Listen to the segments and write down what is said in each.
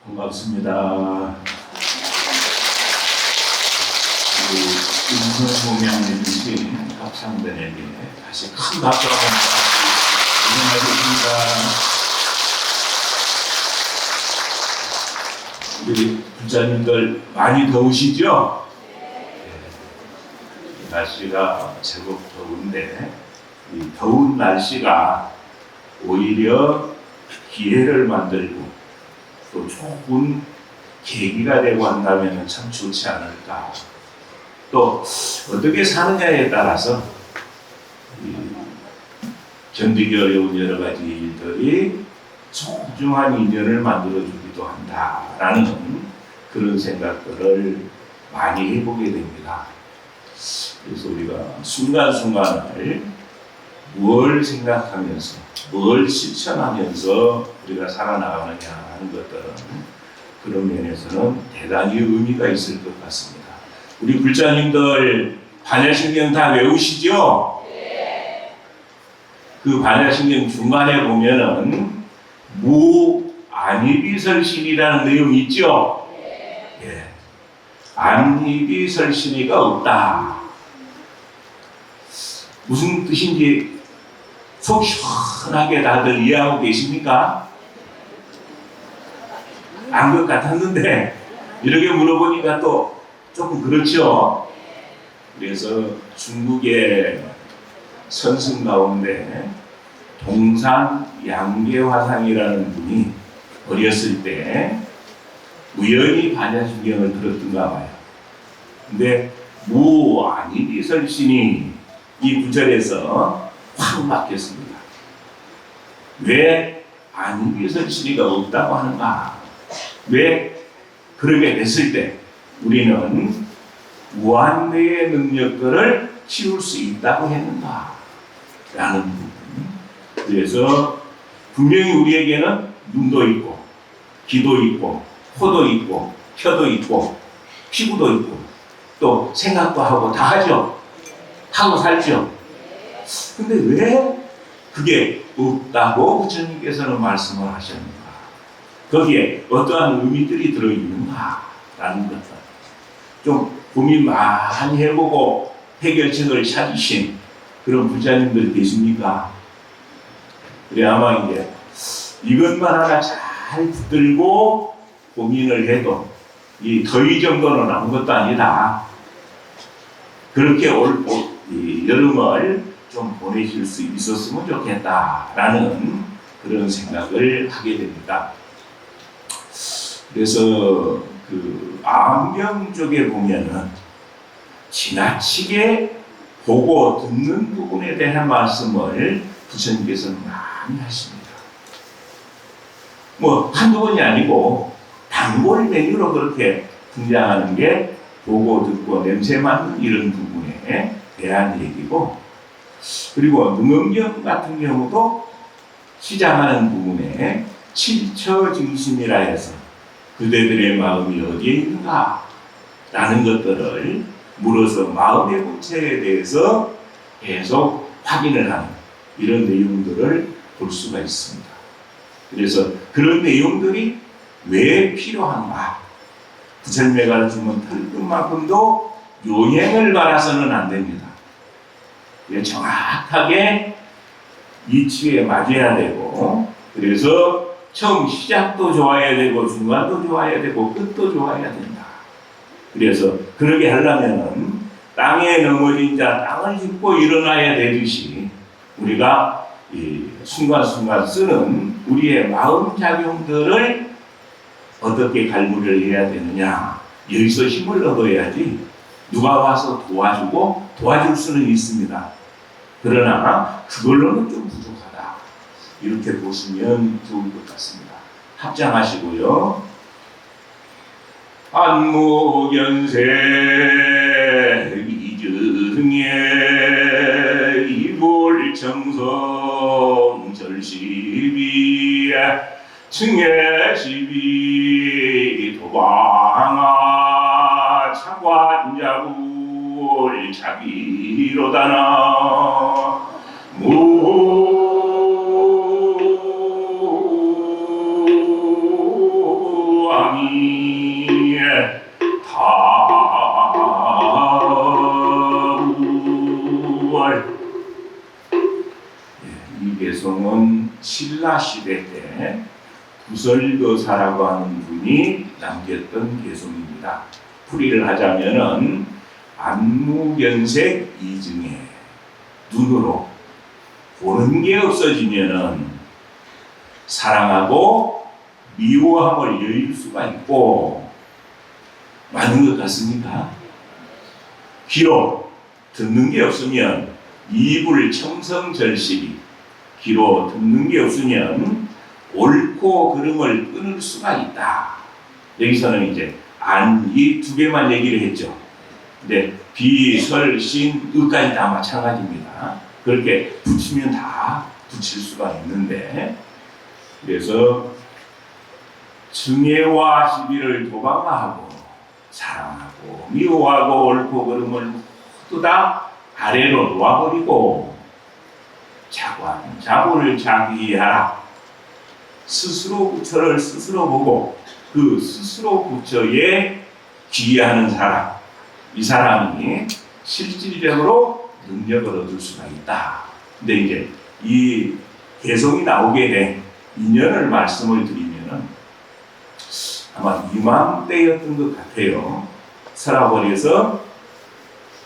반갑습니다. 인성공양에 주신 합창단에게 다시 큰 박수 한번 부탁드립니다. 우리 부자님들 많이 더우시죠? 날씨가 제법 더운데 이 더운 날씨가 오히려 기회를 만들고 또 좋은 계기가 되고 한다면 참 좋지 않을까. 또 어떻게 사느냐에 따라서 견디기 어려운 여러 가지 일들이 소중한 인연을 만들어주기도 한다라는 그런 생각들을 많이 해보게 됩니다. 그래서 우리가 순간순간을 뭘 생각하면서 뭘 실천하면서 우리가 살아나가느냐 하는 것들은 그런 면에서는 대단히 의미가 있을 것 같습니다. 우리 불자님들 반야신경 다 외우시죠? 네. 그 반야신경 중간에 보면은 무안이비설신이라는 내용이 있죠? 네. 예. 안이비설신이가 없다. 무슨 뜻인지 속 시원하게 다들 이해하고 계십니까? 안 것 같았는데 이렇게 물어보니까 또 조금 그렇죠. 그래서 중국의 선승 가운데 동산 양계화상이라는 분이 어렸을 때 우연히 반야신경을 들었던가 봐요. 근데 무안이비설신이 이 구절에서 확 막혔습니다. 왜 안이비설신이가 없다고 하는가? 왜 그렇게 됐을 때 우리는 무한대의 능력들을 키울 수 있다고 했는가? 라는 부분. 그래서 분명히 우리에게는 눈도 있고 귀도 있고 코도 있고 혀도 있고 피부도 있고 또 생각도 하고 다 하죠. 하고 살죠. 근데 왜 그게 없다고 부처님께서는 말씀을 하셨는가? 거기에 어떠한 의미들이 들어있는가라는 것들 좀 고민 많이 해보고 해결책을 찾으신 그런 부자님들 계십니까? 그래 아마 이제 이것만 하나 잘 붙들고 고민을 해도 이 더위 정도는 아무것도 아니다. 그렇게 이 여름을 좀 보내실 수 있었으면 좋겠다라는 그런 생각을 하게 됩니다. 그래서 그 암경 쪽에 보면은 지나치게 보고 듣는 부분에 대한 말씀을 부처님께서는 많이 하십니다. 뭐 한두 번이 아니고 단골 메뉴로 그렇게 등장하는 게 보고 듣고 냄새 맡는 이런 부분에 대한 얘기고, 그리고 능엄경 같은 경우도 시작하는 부분에 칠처증심이라 해서 그대들의 마음이 어디에 있는가 라는 것들을 물어서 마음의 본체에 대해서 계속 확인을 하는 이런 내용들을 볼 수가 있습니다. 그래서 그런 내용들이 왜 필요한가? 부처님의 가르침은 털끝만큼도 요행을 바라서는 안 됩니다. 정확하게 이치에 맞아야 되고, 그래서 처음 시작도 좋아야 되고 중간도 좋아야 되고 끝도 좋아야 된다. 그래서 그러게 하려면은 땅에 넘어진 자 땅을 짚고 일어나야 되듯이 우리가 이 순간순간 쓰는 우리의 마음 작용들을 어떻게 갈무리를 해야 되느냐, 여기서 힘을 얻어야지 누가 와서 도와주고 도와줄 수는 있습니다. 그러나 그걸로는 좀 부족하다. 이렇게 보시면 좋을 것 같습니다. 합장하시고요. 안무견세 이증에 이불청성 절시비 증예시비 도방아 차관자불 자비로다나 무아 왕이 다우월. 이 개성은 신라 시대 때 부설거사라고 하는 분이 남겼던 개성입니다. 풀이를 하자면은 안무견색 이증에 눈으로 보는 게 없어지면은 사랑하고 미워함을 여길 수가 있고 많은 것 같습니까? 귀로 듣는 게 없으면 이불 청성절식이, 귀로 듣는 게 없으면 옳고 그름을 끊을 수가 있다. 여기서는 이제 안, 이 두 개만 얘기를 했죠. 근데 비, 설, 신, 의까지 다 마찬가지입니다. 그렇게 붙이면 다 붙일 수가 있는데, 그래서 증애와 시비를 도방하고 사랑하고 미워하고 옳고 그름을 모두 다 아래로 놓아버리고 자고를 자기하라. 스스로 부처를 스스로 보고 그 스스로 부처에 귀의하는 사람, 이 사람이 실질적으로 능력을 얻을 수가 있다. 근데 이제 이 개성이 나오게 된 인연을 말씀을 드리면은 아마 이맘때였던 것 같아요. 서라벌에서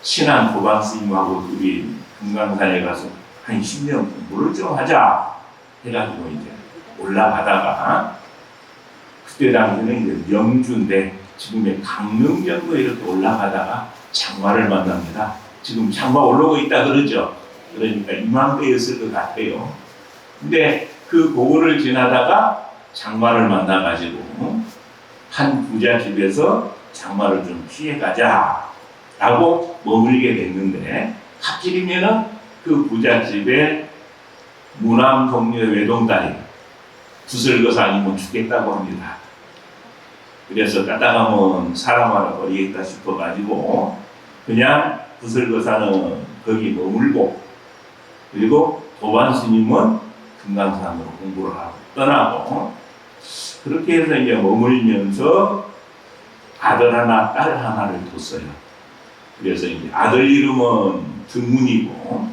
친한 도반 스님하고 둘이 금강산에 가서 한 10년 공부를 좀 하자 해가지고 이제 올라가다가, 그때 당시에는 이제 명주인데 지금의 강릉정도 이렇게 올라가다가 장마를 만납니다. 지금 장마 올라오고 있다 그러죠. 그러니까 이맘때였을 것 같아요. 근데 그 고을을 지나다가 장마를 만나가지고 한 부자 집에서 장마를 좀 피해가자 라고 머물게 됐는데, 하필이면은 그 부자 집에 무남 동료 외동딸이 부설거사 아니면 죽겠다고 합니다. 그래서 까딱하면 사람 하나 버리겠다 싶어가지고 그냥 부설거사는 거기 머물고, 그리고 도반 스님은 금강산으로 공부를 하고 떠나고, 그렇게 해서 이제 머물면서 아들 하나, 딸 하나를 뒀어요. 그래서 이제 아들 이름은 등문이고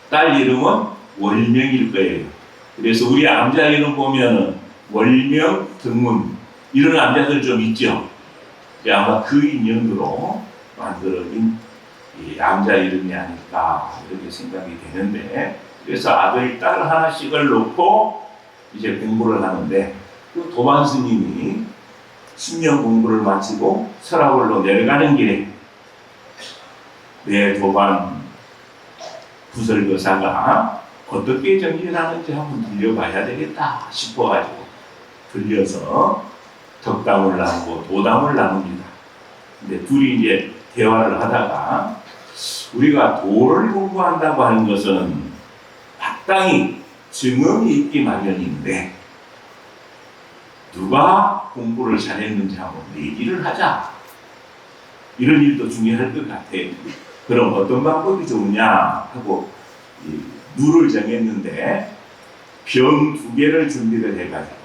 딸 이름은 월명일 거예요. 그래서 우리 암자 이름 보면은 월명, 등문 이런 암자들 좀 있죠. 아마 그 인연으로 만들어진 이 암자 이름이 아닐까 이렇게 생각이 되는데, 그래서 아들, 딸 하나씩을 놓고 이제 공부를 하는데, 그 도반 스님이 10년 공부를 마치고 설화벌로 내려가는 길에 내 도반 부설거사가 어떻게 정진하는지 한번 들려봐야 되겠다 싶어가지고 들려서 덕담을 나누고 도담을 나눕니다. 근데 둘이 이제 대화를 하다가, 우리가 도를 공부한다고 하는 것은 마땅히 증언이 있기 마련인데 누가 공부를 잘했는지 한번 얘기를 하자. 이런 일도 중요할 것 같아요. 그럼 어떤 방법이 좋으냐 하고 룰을 정했는데, 병 2개를 준비를 해가지고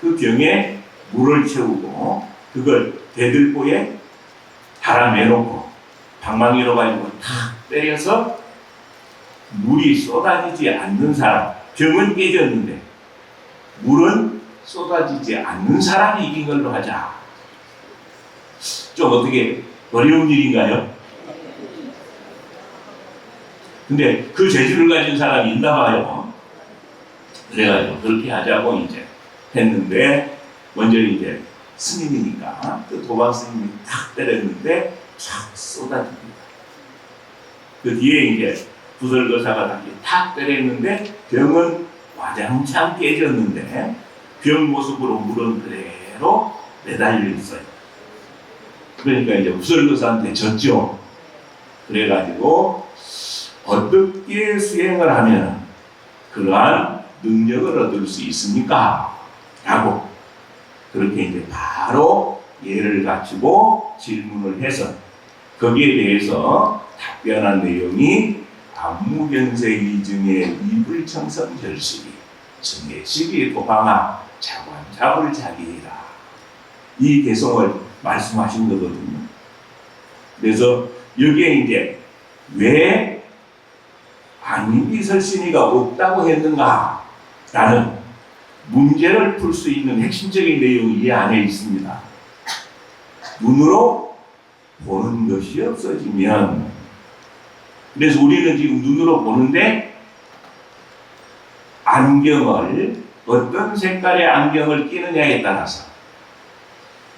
그 병에 물을 채우고 그걸 대들보에 달아내놓고 방망이로 가지고 탁 때려서 물이 쏟아지지 않는 사람, 병은 깨졌는데 물은 쏟아지지 않는 사람이 이긴 걸로 하자. 좀 어떻게 어려운 일인가요? 근데 그 재주를 가진 사람이 있나 봐요. 그래가지고 그렇게 하자고 이제 했는데, 먼저 이제 스님이니까 그 도반 스님이 탁 때렸는데 촥 쏟아집니다. 그 뒤에 이제 부설거사가 다시 탁 때렸는데 병은 와장창 깨졌는데 병 모습으로 물은 그대로 매달려 있어요. 그러니까 이제 부설거사한테 졌죠. 그래가지고 어떻게 수행을 하면 그러한 능력을 얻을 수 있습니까? 라고 그렇게 이제 바로 예를 갖추고 질문을 해서 거기에 대해서 답변한 내용이 안무견색 이중의 이불청성절식이 증애식이 도방하 자관잡을 자기이라. 이 개성을 말씀하신 거거든요. 그래서 여기에 이제 왜 안비설신이가 없다고 했는가라는 문제를 풀 수 있는 핵심적인 내용이 이 안에 있습니다. 눈으로 보는 것이 없어지면, 그래서 우리는 지금 눈으로 보는데 안경을 어떤 색깔의 안경을 끼느냐에 따라서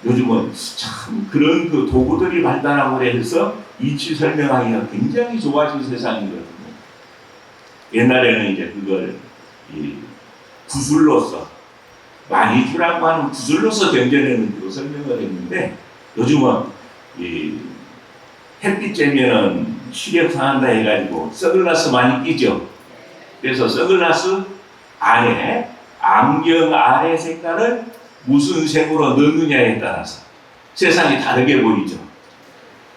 요즘은 참 그런 그 도구들이 발달하고 그래서 이치 설명하기가 굉장히 좋아진 세상이거든요. 옛날에는 이제 그걸 구슬로서, 마니큐라고 하는 구슬로서 견뎌내는 설명을 했는데, 요즘은 햇빛 쬐면은 시력 상한다 해가지고 선글라스 많이 끼죠. 그래서 선글라스 안에 안경 아래 색깔을 무슨 색으로 넣느냐에 따라서 세상이 다르게 보이죠.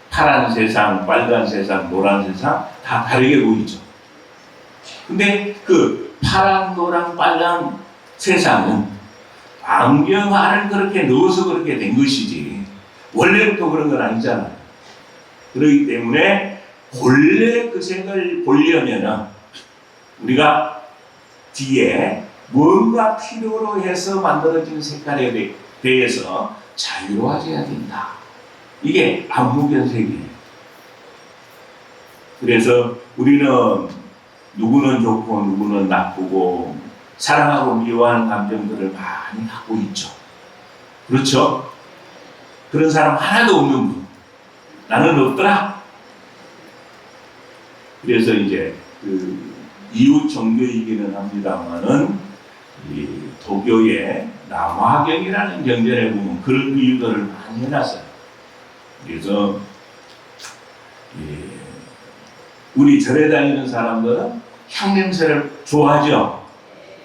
파란 세상, 빨간 세상, 노란 세상 다 다르게 보이죠. 근데 그 파란, 노란, 빨간 세상은 안경 안을 그렇게 넣어서 그렇게 된 것이지 원래부터 그런 건 아니잖아요. 그렇기 때문에 본래 그 색을 보려면 우리가 뒤에 뭔가 필요로 해서 만들어진 색깔에 대해서 자유로워져야 된다. 이게 안무견색이에요. 그래서 우리는 누구는 좋고 누구는 나쁘고 사랑하고 미워하는 감정들을 많이 갖고 있죠. 그렇죠? 그런 사람 하나도 없는 분. 나는 없더라. 그래서 이제 그 이웃 종교이기는 합니다만은 이 도교의 남화경이라는 경전에 보면 그런 비유들을 많이 해놨어요. 그래서 우리 절에 다니는 사람들은 향 냄새를 좋아하죠.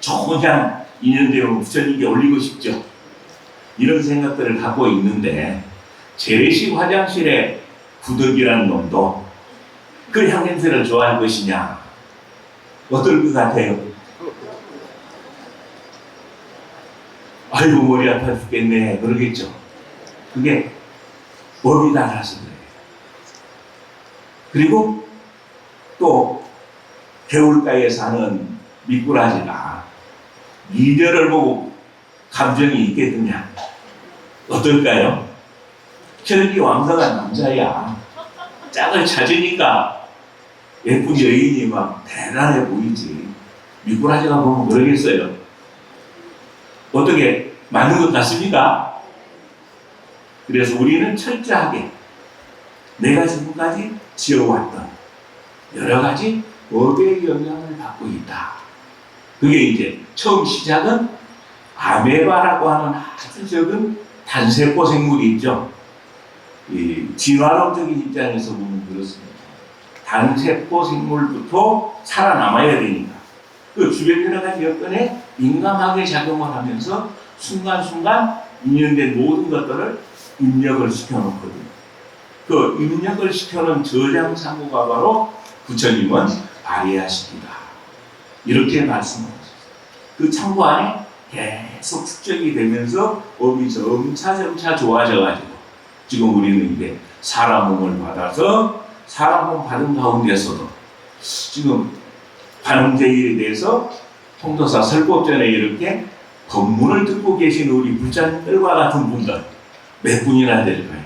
좋은 향 인연되면 부처님께 올리고 싶죠. 이런 생각들을 갖고 있는데 재래식 화장실에 구덕이라는 놈도 그 향 냄새를 좋아할 것이냐? 어떨 것 같아요? 아이고 머리 아파 죽겠네 그러겠죠. 그게 법이 달라서 그래요. 그리고 또 개울가에 사는 미꾸라지가 미녀를 보고 감정이 있겠느냐? 어떨까요? 혈기 왕성한 남자야. 짝을 찾으니까 예쁜 여인이 막 대단해 보이지. 미꾸라지가 보면 그러겠어요. 어떻게 맞는 것 같습니까? 그래서 우리는 철저하게 내가 지금까지 지어왔던 여러 가지 법의 영향을 받고 있다. 그게 이제 처음 시작은 아메바라고 하는 아주 적은 단세포 생물이 있죠. 이 진화론적인 입장에서 보면 그렇습니다. 단세포 생물부터 살아남아야 되니까 그 주변 여러 가지 여건에 민감하게 작용을 하면서 순간순간 인연된 모든 것들을 입력을 시켜놓거든요. 그 입력을 시켜놓은 저장 상고가 바로 부처님은 아리아식이다. 이렇게 말씀하셨어요. 그 창고 안에 계속 축적이 되면서 법이 점차 좋아져가지고 지금 우리는 이제 사람 몸을 받아서 사람 몸 받은 가운데서도 지금 관음제일에 대해서 통도사 설법전에 이렇게 법문을 듣고 계신 우리 불자님들과 같은 분들 몇 분이나 될까요?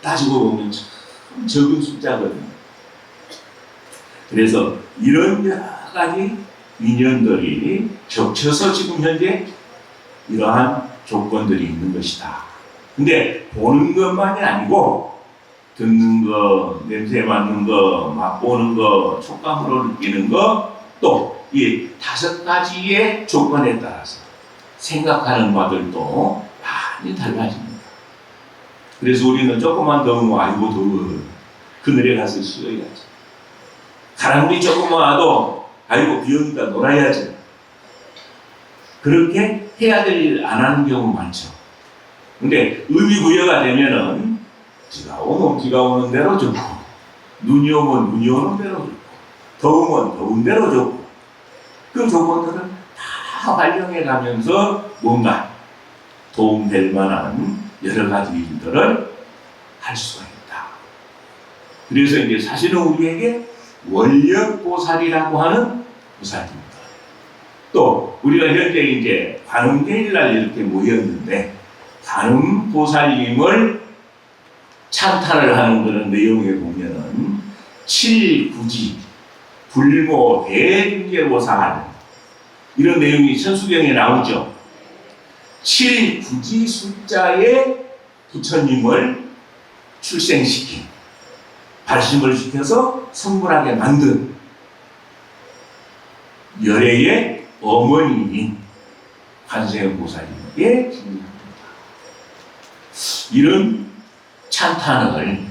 따지고 보면 참 적은 숫자거든요. 그래서 이런 여러 가지 인연들이 겹쳐서 지금 현재 이러한 조건들이 있는 것이다. 근데 보는 것만이 아니고 듣는 거, 냄새 맡는 거, 맛보는 거, 촉감으로 느끼는 거, 또 이 5가지의 조건에 따라서 생각하는 바들도 많이 달라집니다. 그래서 우리는 조금만 더우면 아이고 더워. 그늘에 가서 쉬어야지. 바람이 조금만 와도 아이고 비 오니까 놀아야지. 그렇게 해야 될 일 안 하는 경우 많죠. 근데 의미부여가 되면은 비가 오면 비가 오는 대로 좋고 눈이 오면 눈이 오는 대로 좋고 더우면 더운 대로 좋고 그 조건들은 다 활용해 가면서 뭔가 도움될 만한 여러 가지 일들을 할 수가 있다. 그래서 이제 사실은 우리에게 원력보살이라고 하는 보살입니다. 또 우리가 현재 이제 관음제일날 이렇게 모였는데 관음보살님을 찬탄을 하는 그런 내용에 보면은 칠구지 불모 대중제보살 이런 내용이 천수경에 나오죠. 칠구지 숫자의 부처님을 출생시킨 발심을 시켜서 성불하게 만든 열애의 어머니인 관세음보살님께 기립합니다. 이런 찬탄을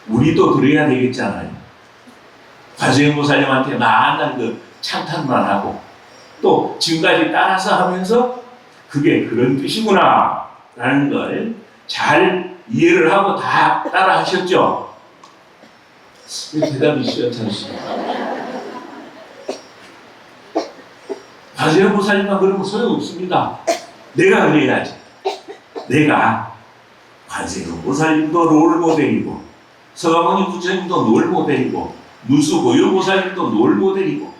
우리도 드려야 되겠잖아요. 관세음보살님한테 만날 그 찬탄만 하고 또 지금까지 따라서 하면서 그게 그런 뜻이구나 라는 걸 잘 이해를 하고 다 따라 하셨죠? 대답이 시원찮으시죠? 관세음보살님만 그러면 소용없습니다. 내가 그래야지. 내가 관세음보살님도 롤모델이고 서가모니 부처님도 롤모델이고 문수고요보살님도 롤모델이고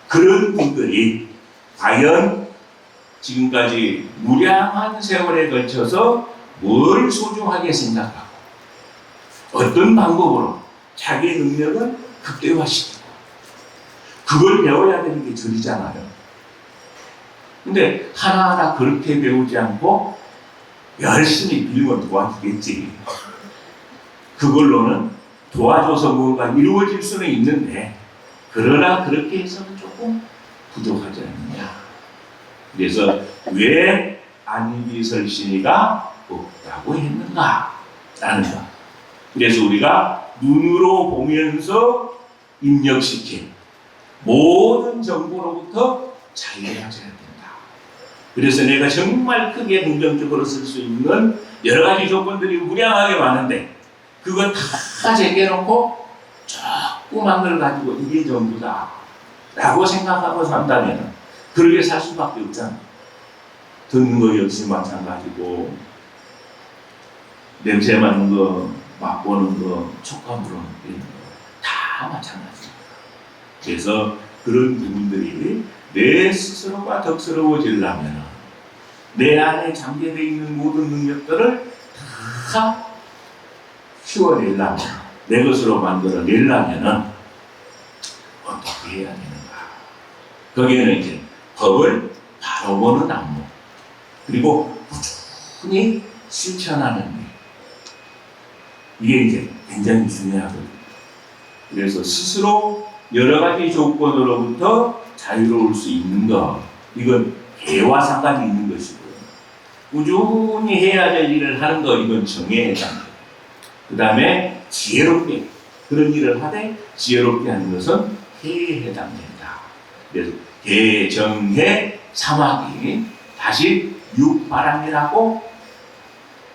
그런 분들이 과연 지금까지 무량한 세월에 걸쳐서 뭘 소중하게 생각하고 어떤 방법으로 자기의 능력을 극대화시키고 그걸 배워야 되는 게 절이잖아요. 근데 하나하나 그렇게 배우지 않고 열심히 빌면 도와주겠지. 그걸로는 도와줘서 뭔가 이루어질 수는 있는데 그러나 그렇게 해서는 조금 부족하지 않느냐. 그래서 왜 안이비설신이가 없다고 했는가라는 것. 그래서 우리가 눈으로 보면서 입력시킨 모든 정보로부터 자유해져야 된다. 그래서 내가 정말 크게 긍정적으로 쓸 수 있는 여러 가지 조건들이 무량하게 많은데 그거 다 제껴놓고 조그만 걸 가지고 이게 전부다 라고 생각하고 산다면 그렇게 살 수밖에 없잖아. 듣는 거 역시 마찬가지고 냄새 맡는 거, 맛보는 거, 촉감으로 느끼는 거 다 마찬가지입니다. 그래서 그런 부분들이 내 스스로가 덕스러워지려면 내 안에 잠재되어 있는 모든 능력들을 다 키워내려면 내 것으로 만들어내려면 어떻게 해야 되는가. 거기에는 이제 법을 바로 보는 안목 그리고 꾸준히 실천하는 일 이게 이제 굉장히 중요하거든요. 그래서 스스로 여러 가지 조건으로부터 자유로울 수 있는 것 이건 개와 상관이 있는 것이고요. 꾸준히 해야 될 일을 하는 것 이건 정해야 합니다. 그 다음에 지혜롭게 그런 일을 하되 지혜롭게 하는 것은 해에 해당됩니다. 그래서 개, 정, 해, 사막이 다시 육바람이라고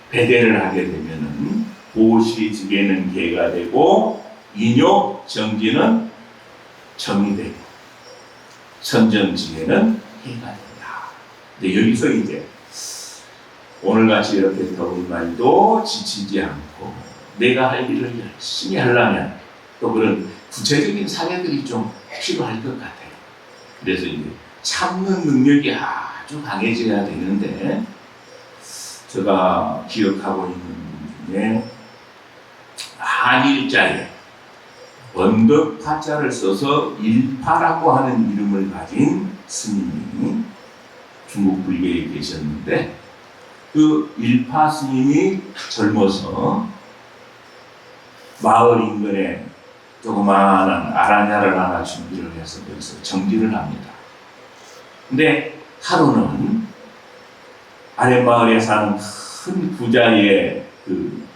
배대를 하게 되면은 보시지게는 개가 되고 인요 정지는 정이 되고 선정지게는 해가 된다. 근데 여기서 이제 오늘같이 이렇게 더운 날도 지치지 않고 내가 할 일을 열심히 하려면 또 그런 구체적인 사례들이 좀 필요할 것 같아요. 그래서 이제 참는 능력이 아주 강해져야 되는데 제가 기억하고 있는 분 중에 한일자에 언덕 파자를 써서 일파라고 하는 이름을 가진 스님이 중국 불교에 계셨는데 그 일파 스님이 젊어서 마을 인근에 조그마한 아라냐를 하나 준비를 해서 거기서 정진을 합니다. 근데 하루는 아랫마을에 사는 큰 부자의 그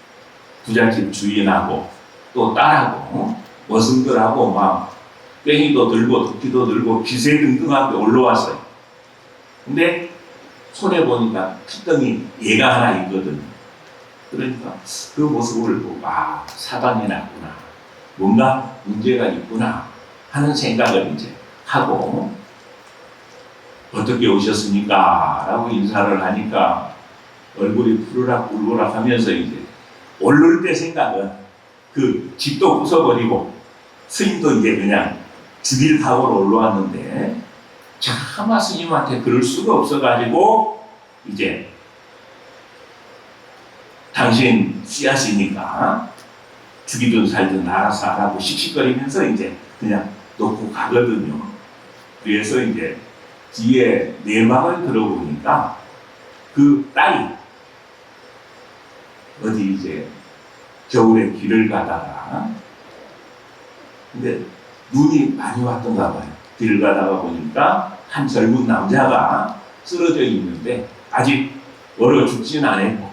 부잣집 주인하고 또 딸하고 머슴들하고 막 뺑이도 들고 도끼도 들고 기세등등하게 올라왔어요. 근데 손에 보니까 피덩이 얘가 하나 있거든. 그러니까 그 모습을 보고 사단이 났구나. 뭔가 문제가 있구나 하는 생각을 이제 하고 어떻게 오셨습니까? 라고 인사를 하니까 얼굴이 푸르락 울고락 하면서 이제 오를 때 생각은 그 집도 부숴버리고 스님도 이제 그냥 죽일 각오로 올라왔는데 차마 스님한테 그럴 수가 없어가지고 이제 당신 씨앗이니까 죽이든 살든 알아서 하라고 씩씩거리면서 이제 그냥 놓고 가거든요. 그래서 이제 뒤에 내막을 들어보니까 그 딸이 어디 이제 겨울에 길을 가다가 근데 눈이 많이 왔던가 봐요. 길을 가다가 보니까 한 젊은 남자가 쓰러져 있는데 아직 얼어 죽진 않았고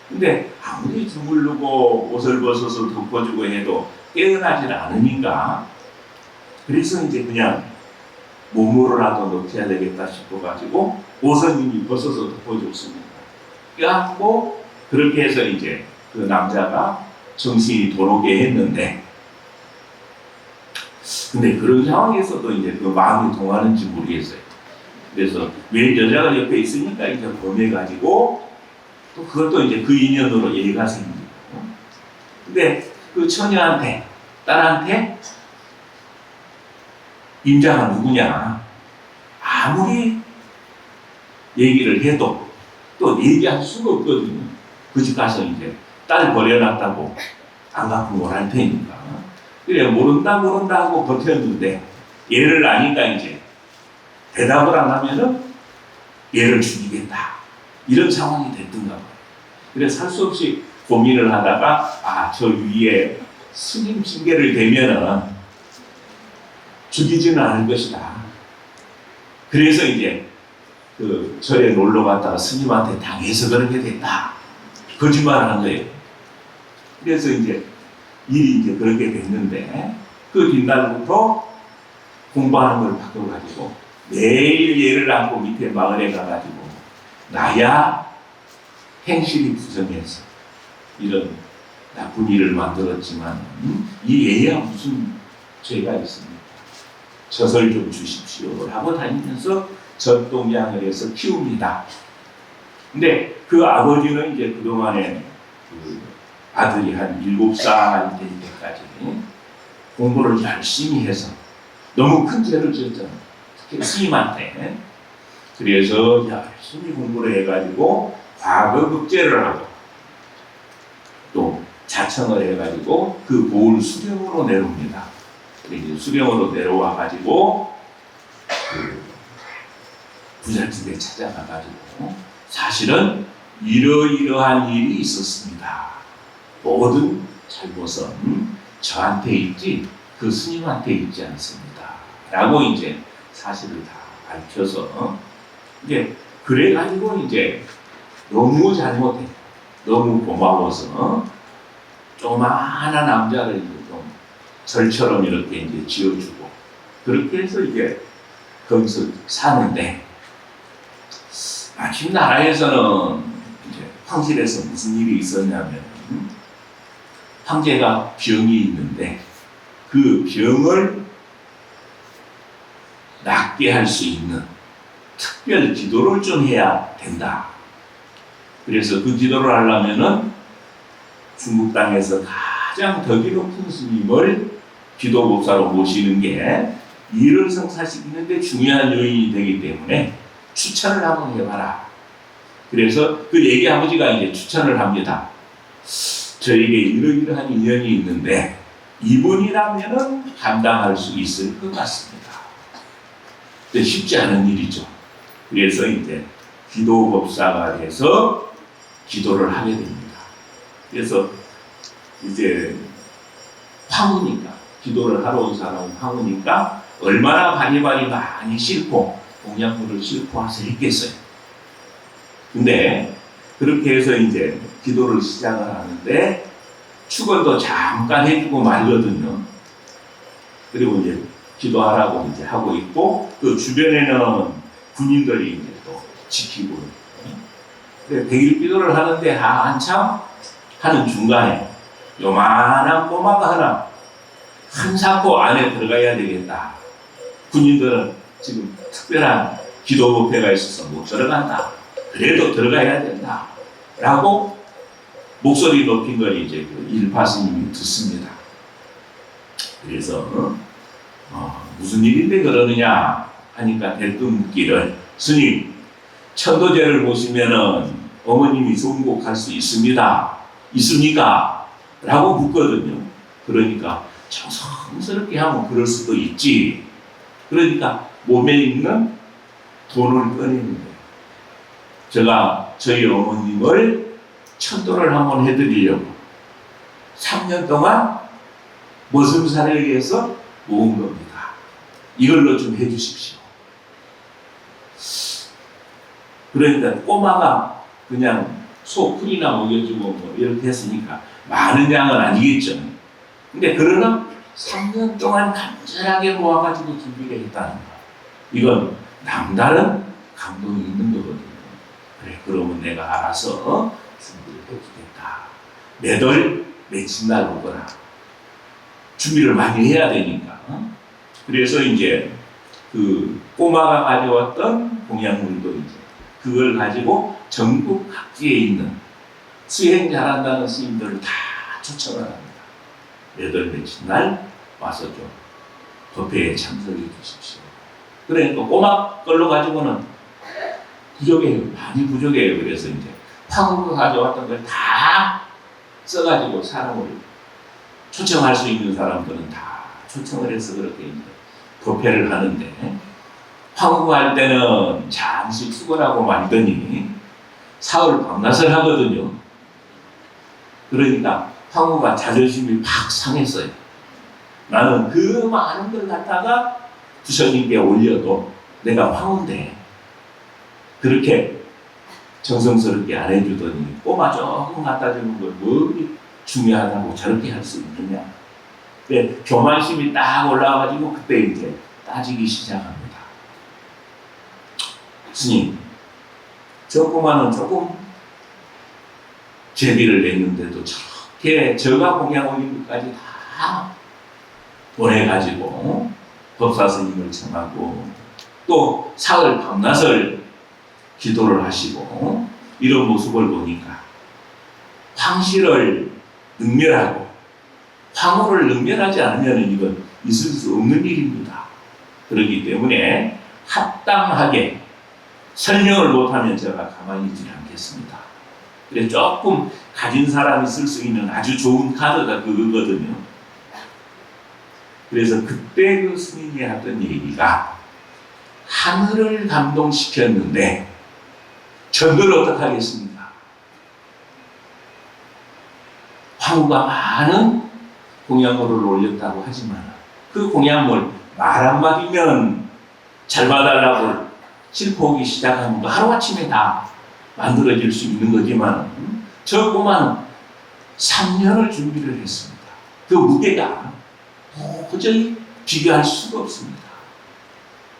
근데 아무리 주물르고 옷을 벗어서 덮어주고 해도 깨어나질 않으니까 그래서 이제 그냥 몸으로라도 넣어야 되겠다 싶어가지고 옷은 이미 벗어서 덮어줬습니다. 그래갖고 그렇게 해서 이제 그 남자가 정신이 돌아오게 했는데 근데 그런 상황에서도 이제 그 마음이 통하는지 모르겠어요. 그래서 웬 여자가 옆에 있으니까 이제 범해가지고 또 그것도 이제 그 인연으로 얘가 생기고 근데 그 처녀한테 딸한테 임자가 누구냐 아무리 얘기를 해도 또 얘기할 수가 없거든요. 그 집 가서 이제 딸 버려놨다고 안 갖고 뭘 할 테니까 그래 모른다 하고 버텼는데 얘를 아니까 이제 대답을 안 하면은 얘를 죽이겠다 이런 상황이 됐던가 봐요. 그래서 할 수 없이 고민을 하다가 저 위에 스님 징계를 대면은 죽이지는 않을 것이다. 그래서 이제 그 절에 놀러 갔다가 스님한테 당해서 그렇게 됐다. 거짓말을 한 거예요. 그래서 이제 일이 이제 그렇게 됐는데 그 뒷날부터 공부하는 걸 바꿔가지고 매일 얘를 안고 밑에 마을에 가가지고 나야 행실이 부정해서 이런 나쁜 일을 만들었지만 이 애야 무슨 죄가 있습니까? 젖을 좀 주십시오 하고 다니면서 젖동양을 해서 키웁니다. 근데 그 아버지는 이제 그동안에 그 아들이 한 7살 될 때까지 공부를 열심히 해서 너무 큰 죄를 지었잖아요. 특히 스님한테. 그래서 열심히 공부를 해가지고 과거급제를 하고 또 자청을 해가지고 그 보을 수령으로 내려옵니다. 이제 수령으로 내려와가지고 그 부잣집에 찾아가가지고 사실은 이러이러한 일이 있었습니다. 모든 잘못은 저한테 있지 그 스님한테 있지 않습니다. 라고 이제 사실을 다 밝혀서 이제 그래가지고 이제 너무 잘못해 너무 고마워서 조그마한 남자를 이제 좀 절처럼 이렇게 이제 지어주고 그렇게 해서 이제 거기서 사는데 마침 나라에서는 이제 황실에서 무슨 일이 있었냐면 황제가 병이 있는데 그 병을 낫게 할 수 있는 특별 기도를 좀 해야 된다. 그래서 그 기도를 하려면은 중국 땅에서 가장 덕이 높은 스님을 기도법사로 모시는 게 일을 성사시키는데 중요한 요인이 되기 때문에 추천을 한번 해봐라. 그래서 그 얘기 아버지가 이제 추천을 합니다. 저에게 이러이러한 인연이 있는데 이분이라면은 감당할 수 있을 것 같습니다. 근데 쉽지 않은 일이죠. 그래서 이제 기도법사가 돼서 기도를 하게 됩니다. 그래서 이제 황후니까 기도를 하러 온 사람은 황후니까 얼마나 바리바리 많이 싣고 공양물을 싣고 와서 했겠어요. 근데 그렇게 해서 이제 기도를 시작을 하는데 축원도 잠깐 해주고 말거든요. 그리고 이제 기도하라고 이제 하고 있고 그 주변에는 군인들이 이제 또 지키고 있고 백일 기도를 하는데 한참 하는 중간에 요만한 꼬마가 하나 한사코 안에 들어가야 되겠다. 군인들은 지금 특별한 기도법회가 있어서 못 들어간다. 그래도 들어가야 된다. 라고 목소리 높인 걸 이제 그 일파 스님이 듣습니다. 그래서 무슨 일인데 그러느냐 하니까 대뜸 묻기를, 스님, 천도제를 보시면은 어머님이 송곡할 수 있습니까? 라고 묻거든요. 그러니까 정성스럽게 하면 그럴 수도 있지. 그러니까 몸에 있는 돈을 꺼내는 거예요. 제가 저희 어머님을 천도를 한번 해드리려고 3년 동안 머슴살에 의해서 모은 겁니다. 이걸로 좀 해주십시오. 그러니까 꼬마가 그냥 소 풀이나 먹여주고 뭐 이렇게 했으니까 많은 양은 아니겠죠. 근데 그러나 3년 동안 간절하게 모아가지고 준비를 했다는 거. 이건 남다른 감동이 있는 거거든요. 그래, 그러면 내가 알아서 준비를 해주겠다. 매달 며칠 날 오거라. 준비를 많이 해야 되니까. 그래서 이제 그 꼬마가 가져왔던 공양물도 이제 그걸 가지고 전국 각지에 있는 수행 잘한다는 스님들을 다 초청을 합니다. 매달 며칠 날 와서 좀 법회에 참석해 주십시오. 그러니까 꼬마 걸로 가지고는 부족해요. 많이 부족해요. 그래서 이제 황후가 가져왔던 걸 다 써가지고 사람을 초청할 수 있는 사람들은 다 초청을 해서 그렇게 이제 법회를 하는데, 황후가 할 때는 잠시 수고하고 말더니 사흘 밤낮을 하거든요. 그러니까 황후가 자존심이 팍 상했어요. 나는 그 많은 걸 갖다가 부처님께 올려도 내가 황후인데 그렇게 정성스럽게 안 해주더니 꼬마 조금 갖다 주는 걸 뭐 중요하다고 저렇게 할 수 있느냐. 근데 교만심이 딱 올라와가지고 그때 이제 따지기 시작합니다. 스님, 저 꼬마는 조금 제비를 냈는데도 저렇게 저가 공양 올린 것까지 다 보내가지고 법사 스님을 청하고 또 사흘 밤낮을 기도를 하시고 이런 모습을 보니까 황실을 능멸하고 황후를 능멸하지 않으면 이건 있을 수 없는 일입니다. 그렇기 때문에 합당하게 설명을 못하면 제가 가만히 있지 않겠습니다. 그래 조금 가진 사람이 쓸 수 있는 아주 좋은 카드가 그거거든요. 그래서 그때 그 스님이 하던 얘기가 하늘을 감동시켰는데 전들 어떡하겠습니까? 황후가 많은 공양물을 올렸다고 하지만 그 공양물 말 한마디면 잘 봐달라고 실포하기 시작하면 하루아침에 다 만들어질 수 있는 거지만 저 꼬마는 3년을 준비를 했습니다. 그 무게가 도저히 비교할 수가 없습니다.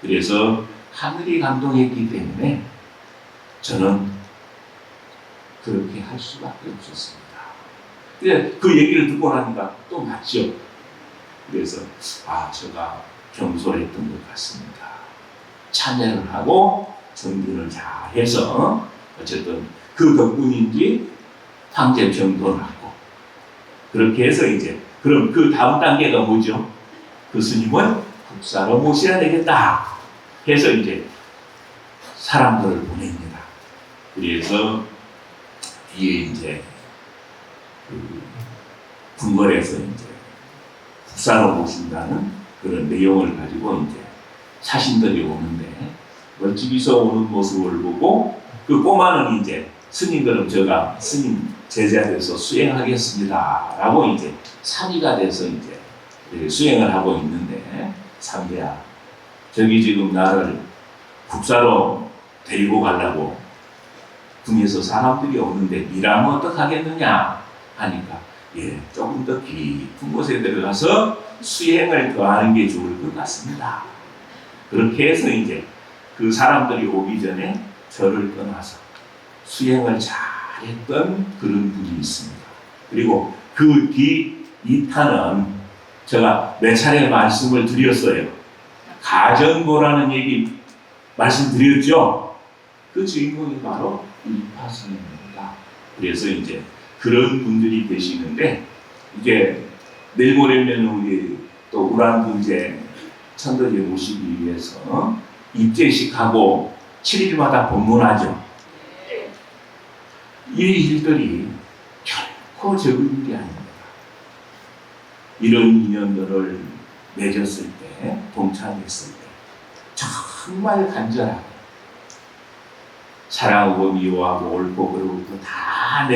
그래서 하늘이 감동했기 때문에 저는 그렇게 할 수밖에 없었습니다. 근데 그 얘기를 듣고 나니까 또 맞죠. 그래서 제가 겸손했던 것 같습니다. 참여를 하고 정진을 잘 해서 어쨌든 그 덕분인지 황제 병도 났고 그렇게 해서 이제 그럼 그 다음 단계가 뭐죠? 그 스님은 국사로 모셔야 되겠다 해서 이제 사람들을 보냅니다. 그래서 뒤에 이제 그 궁궐에서 이제 국사로 모신다는 그런 내용을 가지고 이제 사신들이 오는데 멀찍이서 오는 모습을 보고 그 꼬마는 이제 스님 그럼 제가 스님 제자 돼서 수행하겠습니다 라고 이제 상의가 돼서 이제 수행을 하고 있는데 상대야 저기 지금 나를 국사로 데리고 가려고 궁에서 사람들이 오는데 니라면 어떡하겠느냐 하니까 조금 더 깊은 곳에 들어가서 수행을 더 하는 게 좋을 것 같습니다. 그렇게 해서 이제 그 사람들이 오기 전에 저를 떠나서 수행을 잘했던 그런 분이 있습니다. 그리고 그 뒤 2탄은 제가 몇 차례 말씀을 드렸어요. 가전보라는 얘기 말씀드렸죠. 그 주인공이 바로 일파스님입니다. 그래서 이제 그런 분들이 계시는데, 이제 내일 모레면 우리 또 우란궁제 천도제 모시기 위해서 입제식하고 7일마다 법문하죠. 이 일들이 결코 적은 일이 아닙니다. 이런 인연들을 맺었을 때, 동참했을 때 정말 간절하게 사랑하고 미워하고 옳고 그르고 다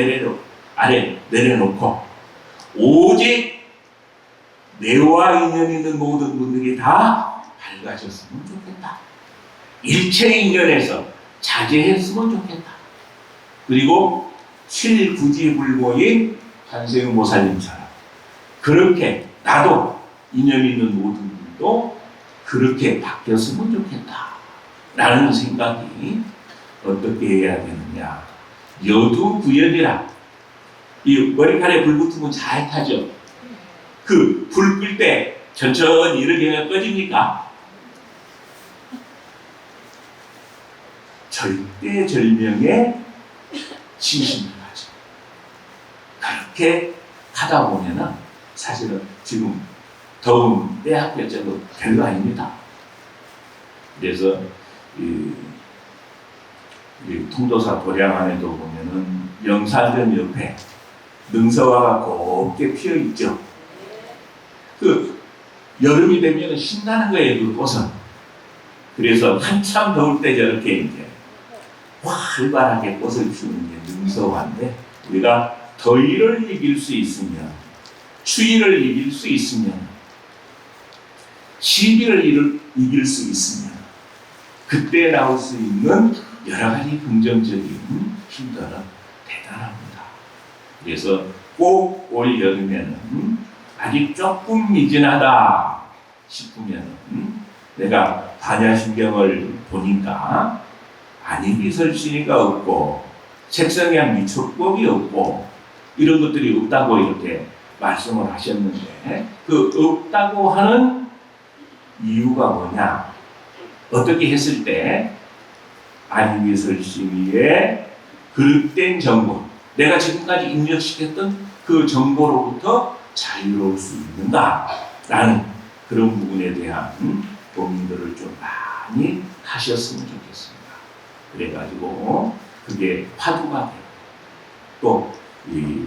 내려놓고 오직 내와 인연 있는 모든 분들이 다 밝아졌으면 좋겠다. 일체 인연에서 자제했으면 좋겠다. 그리고 칠구지불고인 관세음 보살님처럼 그렇게 나도 인연 있는 모든 분도 그렇게 바뀌었으면 좋겠다 라는 생각이 어떻게 해야 되느냐. 여두구연이라, 이 머리카락에 불 붙으면 잘 타죠. 그 불 끌 때 천천히 이렇게 꺼집니까? 절대절명의 신심을 가져. 그렇게 하다 보면은 사실은 지금 더운 때학교자도 별거 아닙니다. 그래서 이 통도사 도량 안에도 보면은 영산전 옆에 능서화가 곱게 피어 있죠. 그 여름이 되면 신나는 거예요, 그 꽃은. 그래서 한참 더울 때 저렇게 이제 활발하게 꽃을 피우는 게 능서화인데, 우리가 더위를 이길 수 있으면, 추위를 이길 수 있으면, 시기를 이길 수 있으면, 그때 나올 수 있는 여러 가지 긍정적인 힘들은 대단합니다. 그래서 꼭 올 여름에는 아직 조금 미진하다 싶으면 내가 반야신경을 보니까 안익이설신이가 없고 색성향 미촉법이 없고 이런 것들이 없다고 이렇게 말씀을 하셨는데, 그 없다고 하는 이유가 뭐냐? 어떻게 했을 때 안익이설신이의 그릇된 정보, 내가 지금까지 입력시켰던 그 정보로부터 자유로울 수 있는가라는 그런 부분에 대한 고민들을 좀 많이 하셨으면 좋겠습니다. 그래가지고 그게 화두가 되고, 또 이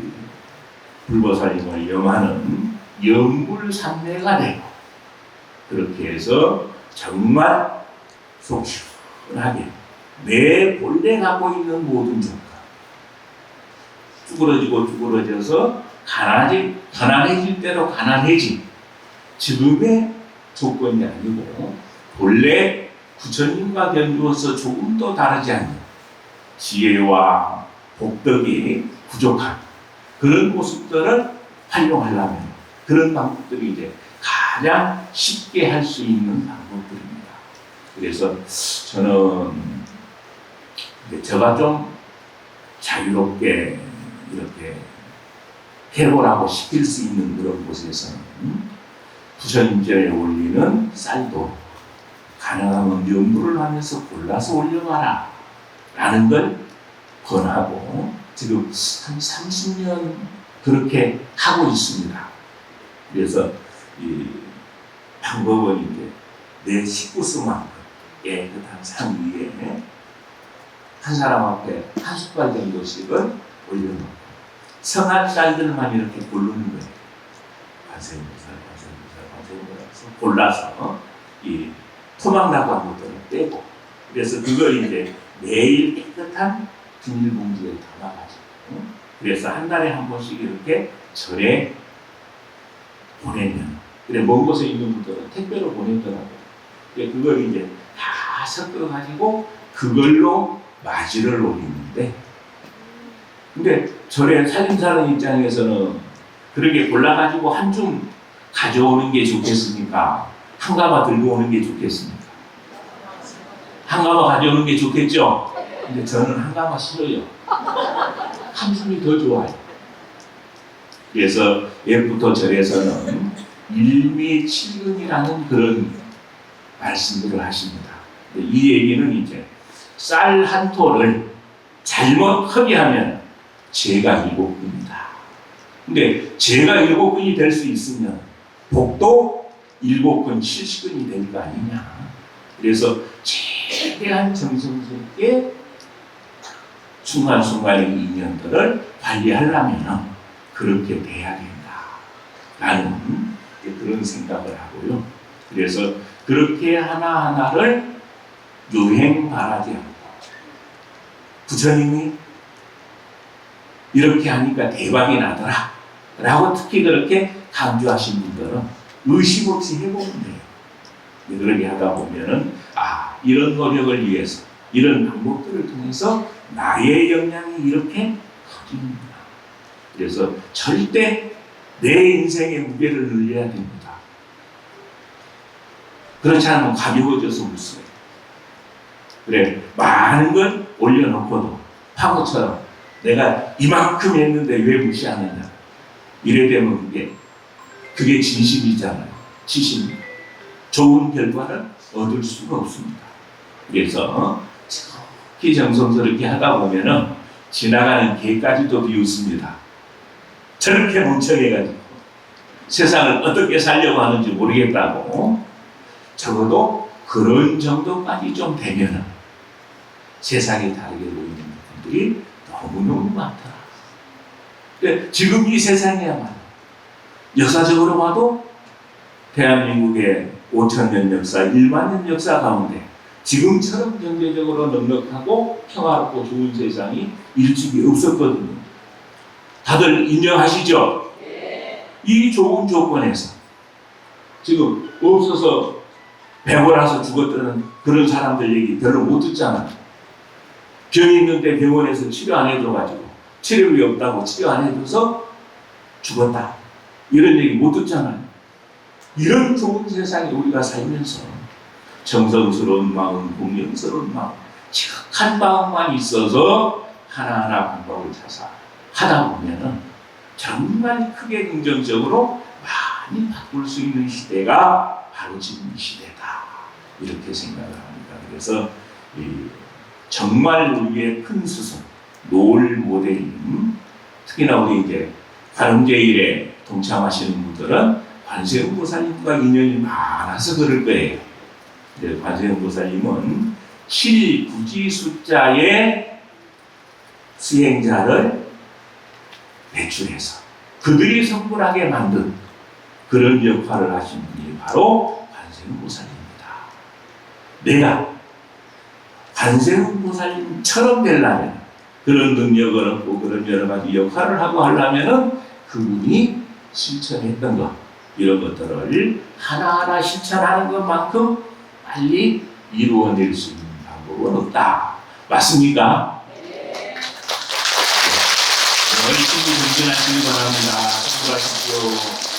불보살님을 염하는 염불삼매가 되고, 그렇게 해서 정말 속 시원하게 내 본래 갖고 있는 모든 조건, 쭈그러져서 가난해질 대로 가난해진 지금의 조건이 아니고 본래 부처님과 견주어서 조금도 다르지 않는 지혜와 복덕이 부족한 그런 모습들을 활용하려면 그런 방법들이 이제 가장 쉽게 할 수 있는 방법들입니다. 그래서 저는 제가 좀 자유롭게 이렇게 해보라고 시킬 수 있는 그런 곳에서는 부처님전에 올리는 쌀도 가능하면 염불을 하면서 골라서 올려봐라 라는 걸 권하고, 지금 한 30년 그렇게 하고 있습니다. 그래서 이 방법은 이제 내 식구수만큼 깨끗한 상 위에 한 사람 앞에 한 숟갈 정도씩을 올려놓고 성한 쌀들만 이렇게 고르는 거예요. 관세음보살 골라서 이 토막 나고 한 것들을 빼고, 그래서 그걸 이제 매일 깨끗한 비닐봉지에 담아가지고, 그래서 한 달에 한 번씩 이렇게 절에 보내면, 그래 먼 곳에 있는 분들은 택배로 보내더라고요. 그걸 이제 다 섞어가지고 그걸로 마지를 올리는데, 근데 절에 살림사는 입장에서는 그렇게 골라가지고 한 줌 가져오는 게 좋겠습니까? 한 가마 들고 오는 게 좋겠습니까? 한 가마 가져오는 게 좋겠죠? 근데 저는 한 가마 싫어요. 한 줌이 더 좋아요. 그래서 옛부터 절에서는 일미칠근이라는 그런 말씀들을 하십니다. 이 얘기는 이제 쌀 한 톨을 잘못 허비하면 죄가 7근이다. 근데 죄가 7근이 될 수 있으면 복도 7근, 70근이 될 거 아니냐. 그래서 최대한 정성스럽게 순간순간의 인연들을 관리하려면 그렇게 돼야 된다. 라는 그런 생각을 하고요. 그래서 그렇게 하나하나를 유행 바라지 않고 부처님이 이렇게 하니까 대박이 나더라 라고 특히 그렇게 강조하신 분들은 의심 없이 해보면 돼요. 그렇게 하다 보면은 이런 노력을 위해서 이런 방법들을 통해서 나의 역량이 이렇게 커집니다. 그래서 절대 내 인생의 무게를 늘려야 됩니다. 그렇지 않으면 가벼워져서 무서워요. 그래, 많은 걸 올려놓고도 파고처럼 내가 이만큼 했는데 왜 무시하느냐. 이래 되면 그게 진심이잖아요. 지심. 좋은 결과를 얻을 수가 없습니다. 그래서 특히 정성스럽게 하다 보면은 지나가는 개까지도 비웃습니다. 저렇게 멍청해가지고 세상을 어떻게 살려고 하는지 모르겠다고. 적어도 그런 정도까지 좀 되면은 세상이 다르게 보이는 분들이 너무너무 많더라. 근데 지금 이 세상이야말로 역사적으로 봐도 대한민국의 5,000년 역사, 1만 년 역사 가운데 지금처럼 경제적으로 넉넉하고 평화롭고 좋은 세상이 일찍이 없었거든요. 다들 인정하시죠? 이 좋은 조건에서 지금 없어서 배고라서 죽었다는 그런 사람들 얘기 별로 못 듣잖아요. 병이 있는데 병원에서 치료 안 해줘가지고 치료비 없다고 치료 안 해줘서 죽었다. 이런 얘기 못 듣잖아요. 이런 좋은 세상에 우리가 살면서 정성스러운 마음, 공경스러운 마음, 착한 마음만 있어서 하나하나 방법을 찾아 하다 보면은 정말 크게 긍정적으로 많이 바꿀 수 있는 시대가 바로 지금 이 시대다. 이렇게 생각을 합니다. 그래서 정말 우리의 큰 스승, 노을 모델님, 특히나 우리 이제 관음제일에 동참하시는 분들은 관세음 보살님과 인연이 많아서 그럴 거예요. 관세음 보살님은 7 구지 숫자의 수행자를 배출해서 그들이 성불하게 만든 그런 역할을 하신 분이 바로 관세음 보살님입니다. 내가 관세음 보살님처럼 되려면 그런 능력을 얻고 그런 여러 가지 역할을 하고 하려면 그분이 실천했던 것, 이런 것들을 하나하나 실천하는 것만큼 빨리 이루어낼 수 있는 방법은 없다. 맞습니까? 네. 열심히 전진하시기 바랍니다. 수고하십시오.